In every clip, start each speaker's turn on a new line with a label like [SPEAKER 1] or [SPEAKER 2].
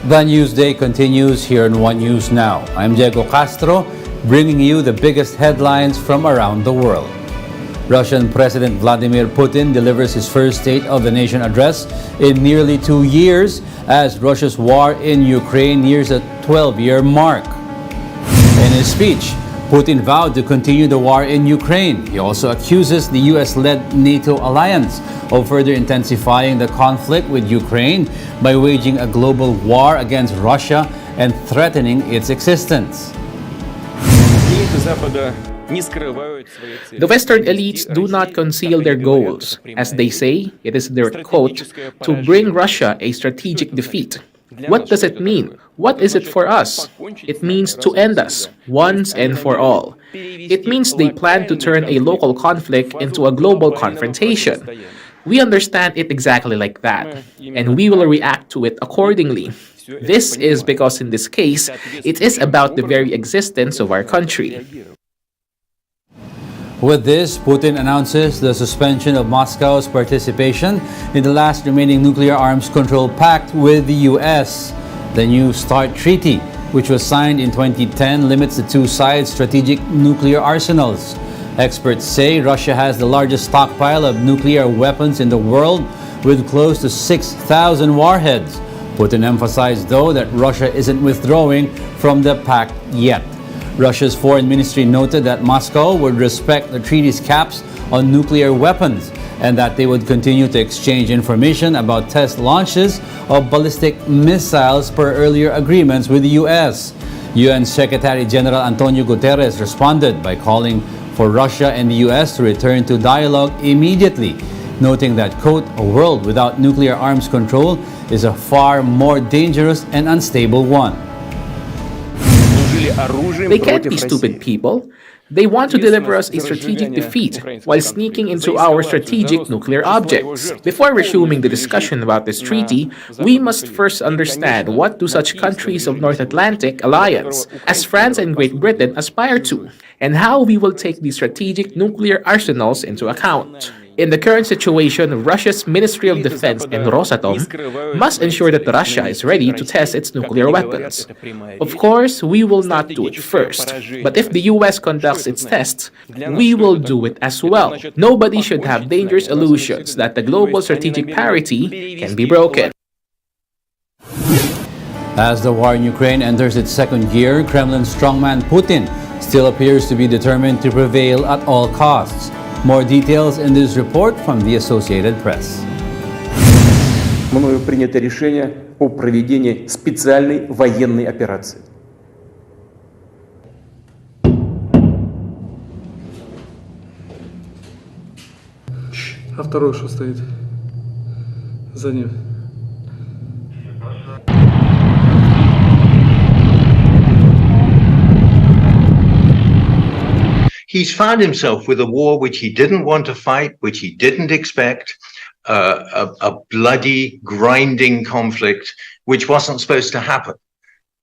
[SPEAKER 1] The News Day continues here on One News Now. I'm Diego Castro, bringing you the biggest headlines from around the world. Russian President Vladimir Putin delivers his first State of the Nation address in nearly 2 years as Russia's war in Ukraine nears a 12-year mark. In his speech, Putin vowed to continue the war in Ukraine. He also accuses the US-led NATO alliance of further intensifying the conflict with Ukraine by waging a global war against Russia and threatening its existence.
[SPEAKER 2] The Western elites do not conceal their goals. As they say, it is their, quote, to bring Russia a strategic defeat. What does it mean? What is it for us? It means to end us, once and for all. It means they plan to turn a local conflict into a global confrontation. We understand it exactly like that, and we will react to it accordingly. This is because in this case, it is about the very existence of our country.
[SPEAKER 1] With this, Putin announces the suspension of Moscow's participation in the last remaining nuclear arms control pact with the US. The New START Treaty, which was signed in 2010, limits the two sides' strategic nuclear arsenals. Experts say Russia has the largest stockpile of nuclear weapons in the world, with close to 6,000 warheads. Putin emphasized, though, that Russia isn't withdrawing from the pact yet. Russia's foreign ministry noted that Moscow would respect the treaty's caps on nuclear weapons and that they would continue to exchange information about test launches of ballistic missiles per earlier agreements with the US. UN Secretary General Antonio Guterres responded by calling for Russia and the US to return to dialogue immediately, noting that, quote, a world without nuclear arms control is a far more dangerous and unstable one.
[SPEAKER 2] They can't be stupid people. They want to deliver us a strategic defeat while sneaking into our strategic nuclear objects. Before resuming the discussion about this treaty, we must first understand what do such countries of North Atlantic Alliance, as France and Great Britain, aspire to, and how we will take these strategic nuclear arsenals into account. In the current situation, Russia's Ministry of Defense and Rosatom must ensure that Russia is ready to test its nuclear weapons. Of course, we will not do it first, but if the US conducts its tests, we will do it as well. Nobody should have dangerous illusions that the global strategic parity can be broken.
[SPEAKER 1] As the war in Ukraine enters its second year, Kremlin strongman Putin still appears to be determined to prevail at all costs. More details in this report from the Associated Press.
[SPEAKER 3] Мною принято решение о проведении специальной военной операции.
[SPEAKER 4] А второй что стоит за ним?
[SPEAKER 5] He's found himself with a war which he didn't want to fight, which he didn't expect, a bloody, grinding conflict, which wasn't supposed to happen.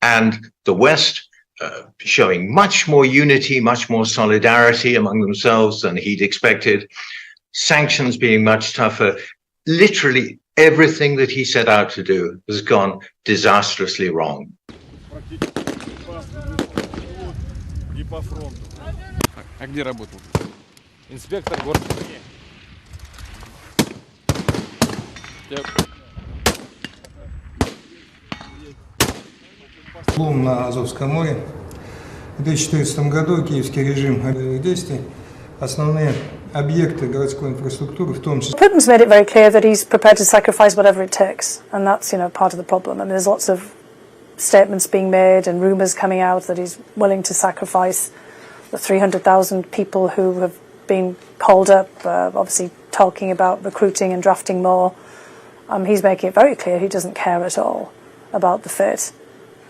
[SPEAKER 5] And the West showing much more unity, much more solidarity among themselves than he'd expected, sanctions being much tougher. Literally everything that he set out to do has gone disastrously wrong.
[SPEAKER 6] А где работал? Инспектор город.
[SPEAKER 7] На Азовском море. В 2014 году киевский режим боевых действий. Основные объекты городской инфраструктуры, в том числе.
[SPEAKER 8] Putin's made it very clear that he's prepared to sacrifice whatever it takes, and that's, part of the problem. I mean, there's lots of statements being made and rumours coming out that he's willing to sacrifice the 300,000 people who have been called up, obviously talking about recruiting and drafting more. He's making it very clear he doesn't care at all about the fate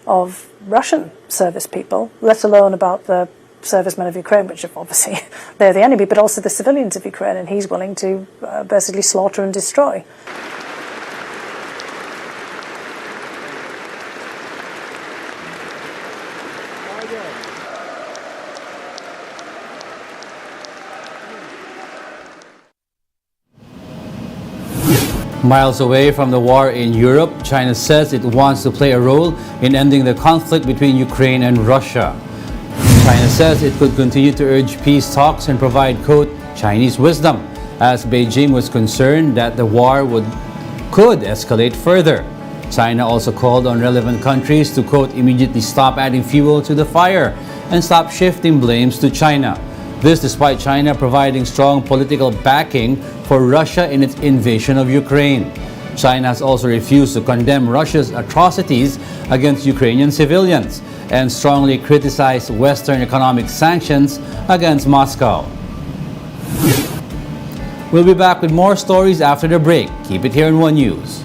[SPEAKER 8] of Russian service people, let alone about the servicemen of Ukraine, which are obviously they're the enemy, but also the civilians of Ukraine, and he's willing to basically slaughter and destroy.
[SPEAKER 1] Miles away from the war in Europe, China says it wants to play a role in ending the conflict between Ukraine and Russia. China says it could continue to urge peace talks and provide, quote, Chinese wisdom, as Beijing was concerned that the war could escalate further. China also called on relevant countries to, quote, immediately stop adding fuel to the fire and stop shifting blames to China. This despite China providing strong political backing for Russia in its invasion of Ukraine. China has also refused to condemn Russia's atrocities against Ukrainian civilians and strongly criticized Western economic sanctions against Moscow. We'll be back with more stories after the break. Keep it here in One News.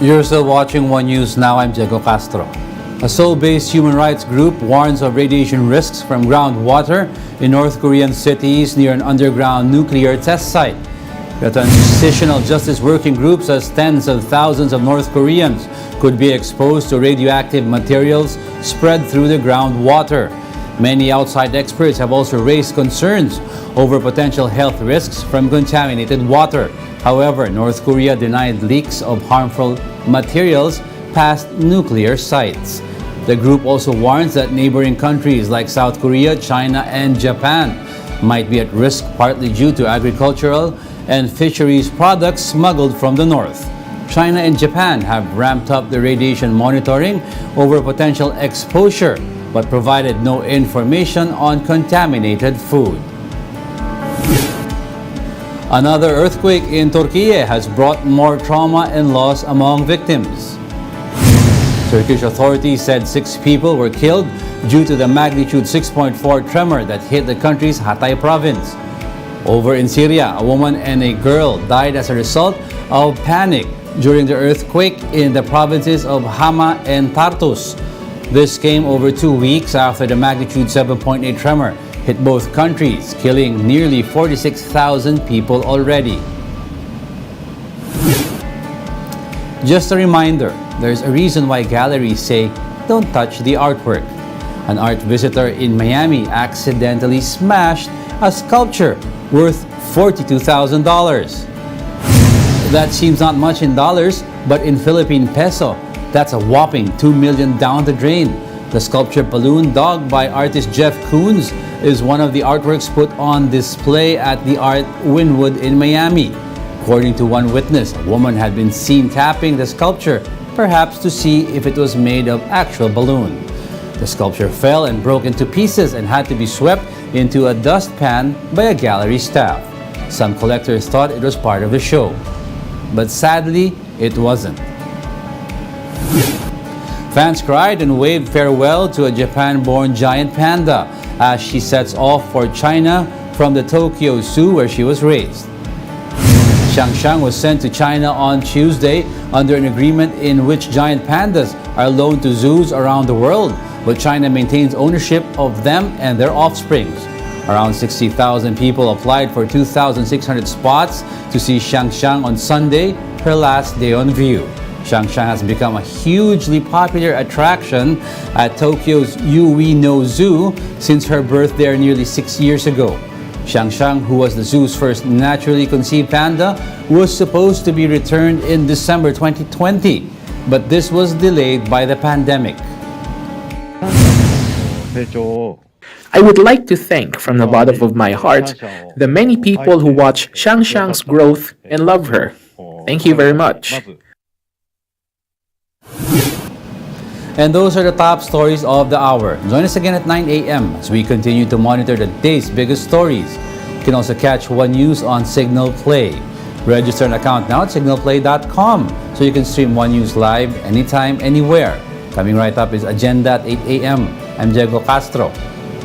[SPEAKER 1] You're still watching One News Now. I'm Diego Castro. A Seoul-based human rights group warns of radiation risks from groundwater in North Korean cities near an underground nuclear test site. The Transitional Justice Working Group says tens of thousands of North Koreans could be exposed to radioactive materials spread through the groundwater. Many outside experts have also raised concerns over potential health risks from contaminated water. However, North Korea denied leaks of harmful materials past nuclear sites. The group also warns that neighboring countries like South Korea, China, and Japan might be at risk partly due to agricultural and fisheries products smuggled from the north. China and Japan have ramped up the radiation monitoring over potential exposure, but provided no information on contaminated food. Another earthquake in Turkey has brought more trauma and loss among victims. Turkish authorities said 6 people were killed due to the magnitude 6.4 tremor that hit the country's Hatay province. Over in Syria, a woman and a girl died as a result of panic during the earthquake in the provinces of Hama and Tartus. This came over 2 weeks after the magnitude 7.8 tremor hit both countries, killing nearly 46,000 people already. Just a reminder, there's a reason why galleries say, don't touch the artwork. An art visitor in Miami accidentally smashed a sculpture worth $42,000. That seems not much in dollars, but in Philippine peso, that's a whopping $2 million down the drain. The sculpture Balloon Dog by artist Jeff Koons is one of the artworks put on display at the Art Wynwood in Miami. According to one witness, a woman had been seen tapping the sculpture, perhaps to see if it was made of actual balloon. The sculpture fell and broke into pieces and had to be swept into a dustpan by a gallery staff. Some collectors thought it was part of the show, but sadly, it wasn't. Fans cried and waved farewell to a Japan-born giant panda as she sets off for China from the Tokyo Zoo where she was raised. Xiangxiang was sent to China on Tuesday under an agreement in which giant pandas are loaned to zoos around the world, but China maintains ownership of them and their offsprings. Around 60,000 people applied for 2,600 spots to see Xiangxiang on Sunday, her last day on view. Xiangxiang has become a hugely popular attraction at Tokyo's Ueno Zoo since her birth there nearly 6 years ago. Xiangxiang, who was the zoo's first naturally conceived panda, was supposed to be returned in December 2020, but this was delayed by the pandemic.
[SPEAKER 2] I would like to thank from the bottom of my heart the many people who watch Xiangxiang's growth and love her. Thank you very much.
[SPEAKER 1] And those are the top stories of the hour. Join us again at 9 a.m. as we continue to monitor the day's biggest stories. You can also catch One News on Signal Play. Register an account now at signalplay.com so you can stream One News live anytime, anywhere. Coming right up is Agenda at 8 a.m. I'm Diego Castro.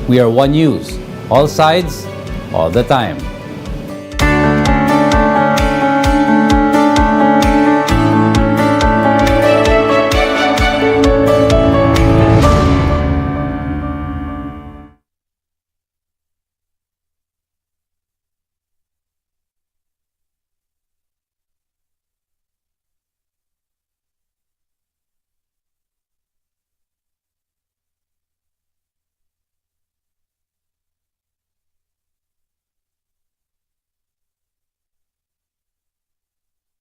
[SPEAKER 1] We are One News. All sides, all the time.